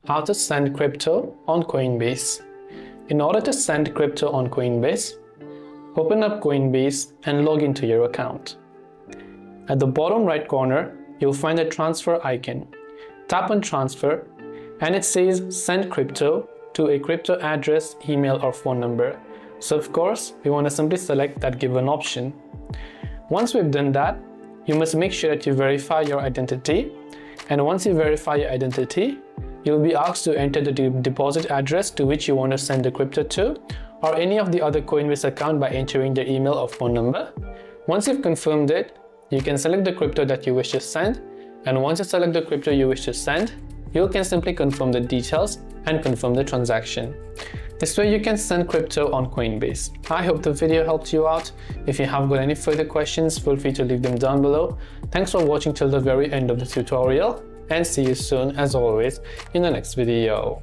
How to send crypto on Coinbase. In order to send crypto on Coinbase, open up Coinbase and log into your account. At the bottom right corner, you'll find a transfer icon. Tap on transfer and it says send crypto to a crypto address, email or phone number. So of course, we want to simply select that given option. Once we've done that, you must make sure that you verify your identity. And once you verify your identity, you'll be asked to enter the deposit address to which you want to send the crypto to, or any of the other Coinbase account by entering their email or phone number. Once you've confirmed it, you can select the crypto that you wish to send, and once you select the crypto you wish to send, you can simply confirm the details and confirm the transaction. This way you can send crypto on Coinbase. I hope the video helped you out. If you have got any further questions, feel free to leave them down below. Thanks for watching till the very end of the tutorial, and see you soon as always in the next video.